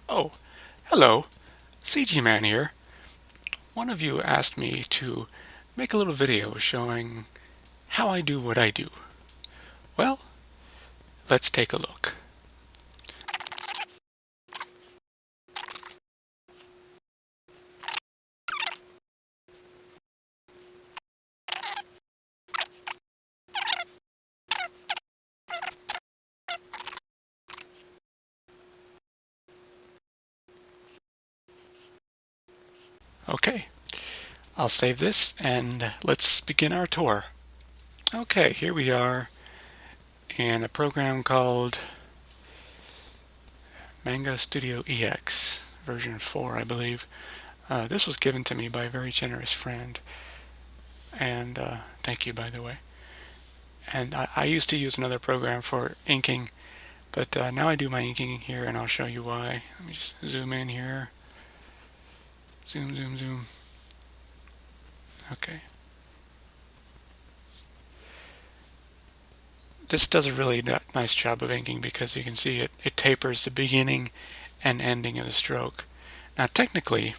Oh, hello, CGMan here. One of you asked me to make a little video showing how I do what I do. Well, let's take a look. Okay, I'll save this and let's begin our tour. Okay, here we are in a program called Manga Studio EX, version 4, I believe. This was given to me by a very generous friend, and thank you, by the way. And I used to use another program for inking, but now I do my inking here, and I'll show you why. Let me just zoom in here. Zoom, zoom, zoom. Okay. This does a really nice job of inking because you can see it tapers the beginning and ending of the stroke. Now technically,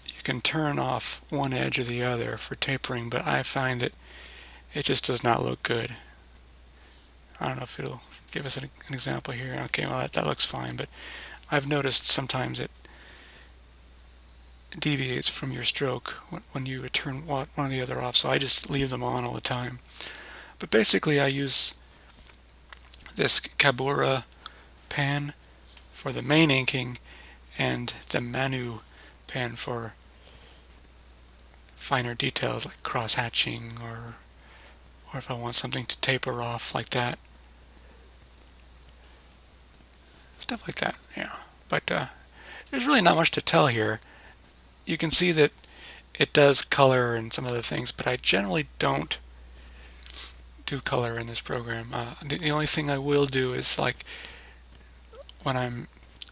you can turn off one edge or the other for tapering, but I find that it just does not look good. I don't know if it'll give us an example here. Okay, well that looks fine, but I've noticed sometimes it deviates from your stroke when you turn one or the other off, so I just leave them on all the time. But basically I use this Kabura pen for the main inking and the Manu pen for finer details like cross-hatching or if I want something to taper off like that. Stuff like that, yeah. But there's really not much to tell here. You can see that it does color and some other things, but I generally don't do color in this program. The only thing I will do is like when I'm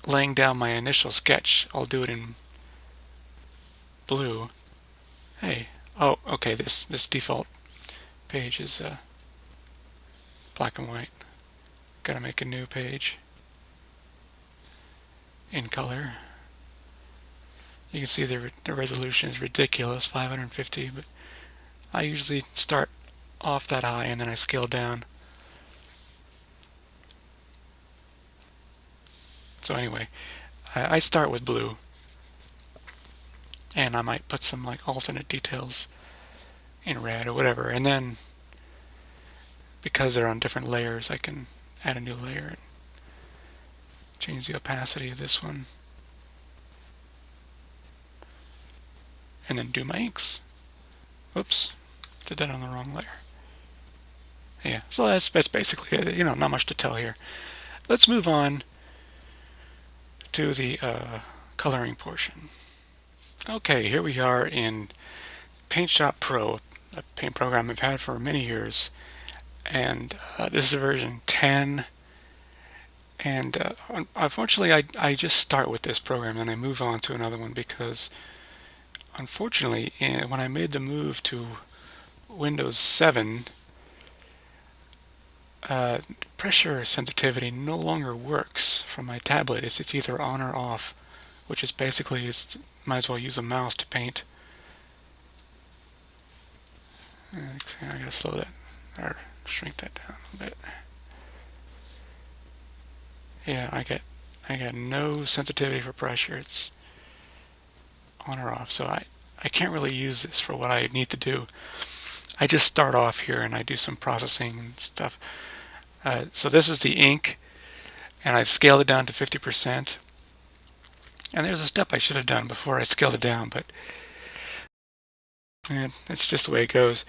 laying down my initial sketch, I'll do it in blue. Hey, oh, okay, this default page is black and white. Gotta make a new page in color. You can see the resolution is ridiculous, 550, but I usually start off that high and then I scale down. So anyway, I start with blue, and I might put some like alternate details in red or whatever, and then because they're on different layers I can add a new layer and change the opacity of this one and then do my inks. Whoops, did that on the wrong layer. Yeah, so that's basically it. Not much to tell here. Let's move on to the coloring portion. Okay, here we are in PaintShop Pro, a paint program I've had for many years, and this is version 10. And unfortunately, I just start with this program and I move on to another one because, unfortunately, when I made the move to Windows 7, pressure sensitivity no longer works from my tablet. It's either on or off, which is basically might as well use a mouse to paint. I gotta slow that or shrink that down a bit. Yeah, I get no sensitivity for pressure. It's on or off, so I can't really use this for what I need to do. I just start off here and I do some processing and stuff. So this is the ink, and I've scaled it down to 50%. And there's a step I should have done before I scaled it down, but it's just the way it goes.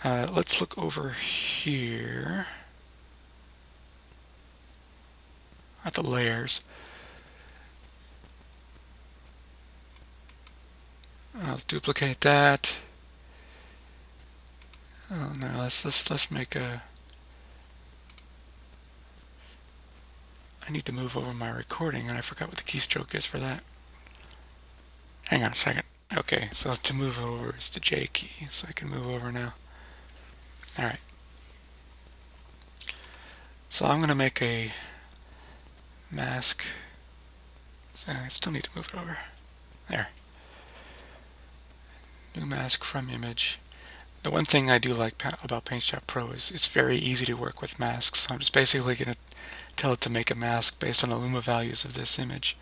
Let's look over here at the layers. I'll duplicate that. Oh no, let's make a. I need to move over my recording, and I forgot what the keystroke is for that. Hang on a second. Okay, so to move over is the J key, so I can move over now. Alright. So I'm going to make a mask. So I still need to move it over. There. New mask from image. The one thing I do like about Paint Pro is it's very easy to work with masks. So I'm just basically going to tell it to make a mask based on the luma values of this image.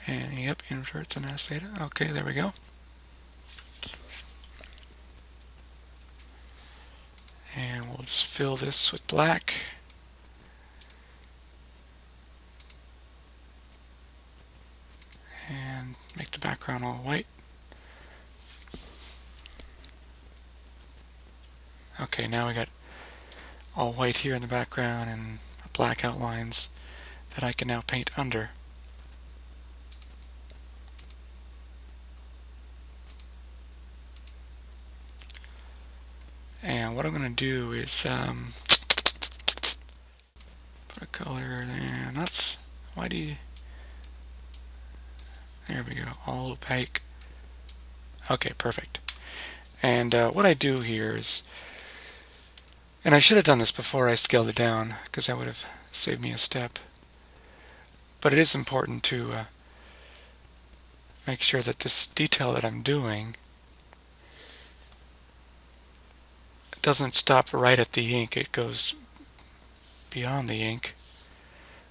And yep, invert the mask data. Okay, there we go. And we'll just fill this with black. And make the background all white. Okay, now we got all white here in the background and black outlines that I can now paint under. And what I'm going to do is put a color there. That's why do you? There we go. All opaque. Okay, perfect. And what I do here is, and I should have done this before I scaled it down because that would have saved me a step. But it is important to make sure that this detail that I'm doing doesn't stop right at the ink. It goes beyond the ink,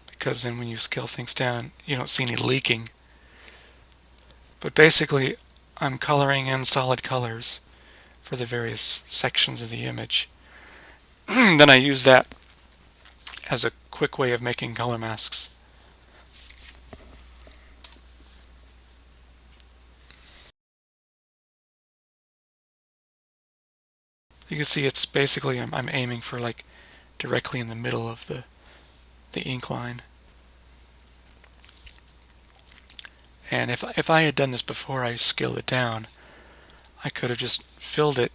because then when you scale things down, you don't see any leaking. But basically, I'm coloring in solid colors for the various sections of the image. Then I use that as a quick way of making color masks. You can see it's basically, I'm aiming for like directly in the middle of the ink line. And if I had done this before I scaled it down, I could have just filled it,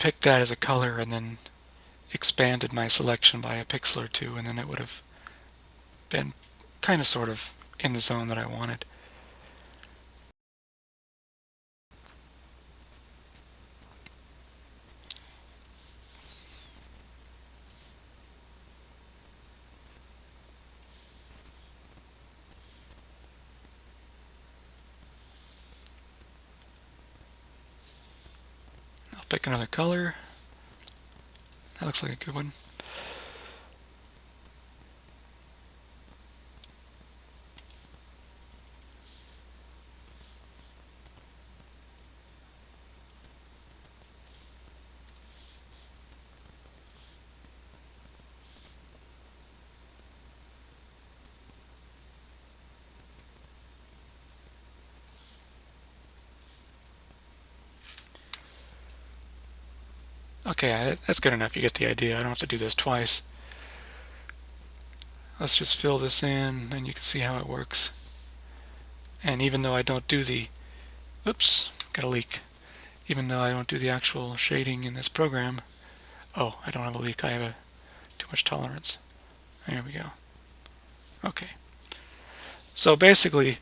picked that as a color, and then expanded my selection by a pixel or two, and then it would have been kind of sort of in the zone that I wanted. I'll pick another color. That looks like a good one. Okay, that's good enough. You get the idea. I don't have to do this twice. Let's just fill this in, and you can see how it works. And even though I don't do the, oops, got a leak. Even though I don't do the actual shading in this program, oh, I don't have a leak. I have too much tolerance. There we go. Okay. So basically,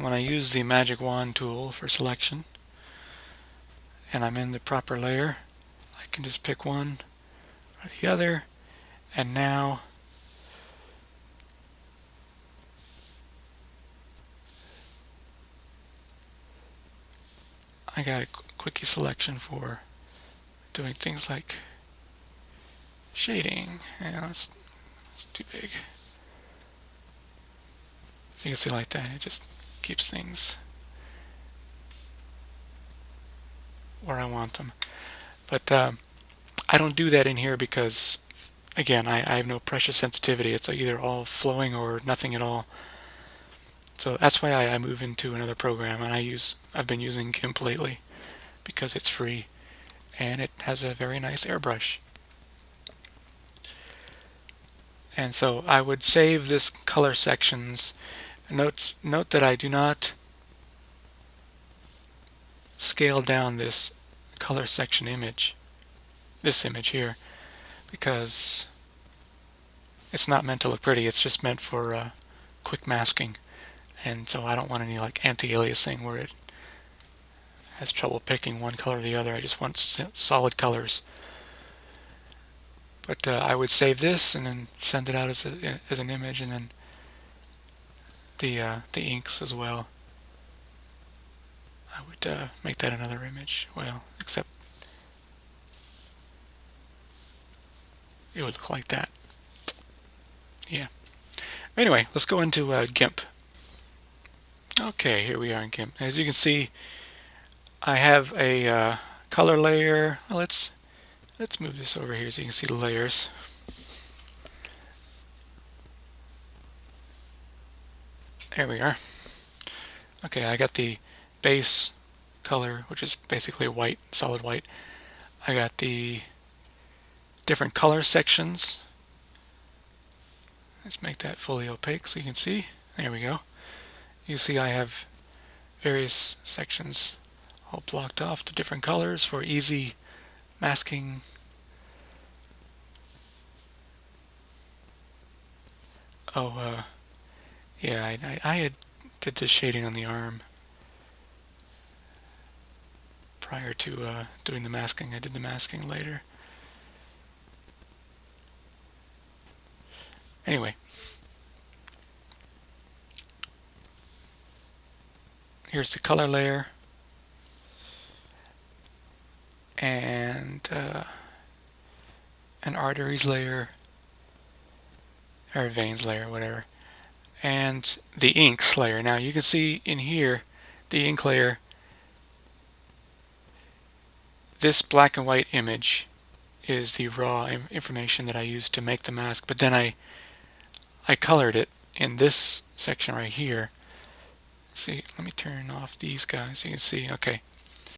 when I use the magic wand tool for selection, and I'm in the proper layer, I can just pick one or the other, and now I got a quickie selection for doing things like shading. Yeah, that's too big. You can see like that, it just keeps things where I want them. But I don't do that in here because, again, I have no pressure sensitivity. It's either all flowing or nothing at all. So that's why I move into another program, and I've been using GIMP lately because it's free and it has a very nice airbrush. And so I would save this color sections. Note that I do not scale down this color section image, this image here, because it's not meant to look pretty. It's just meant for quick masking. and so I don't want any like anti-aliasing where it has trouble picking one color or the other. I just want solid colors. But I would save this and then send it out as an image, and then the inks as well. I would make that another image. Well, except it would look like that. Yeah. Anyway, let's go into GIMP. Okay, here we are in GIMP. As you can see, I have a color layer. Well, let's move this over here so you can see the layers. There we are. Okay, I got the base color, which is basically white, solid white. I got the different color sections. Let's make that fully opaque so you can see. There we go. You see I have various sections all blocked off to different colors for easy masking. Oh, yeah, I had did the shading on the arm prior to doing the masking. I did the masking later. Anyway, here's the color layer and an arteries layer, or veins layer, whatever, and the inks layer. Now you can see in here the ink layer, this black and white image is the raw information that I used to make the mask, but then I colored it in this section right here. See, let me turn off these guys so you can see. Okay,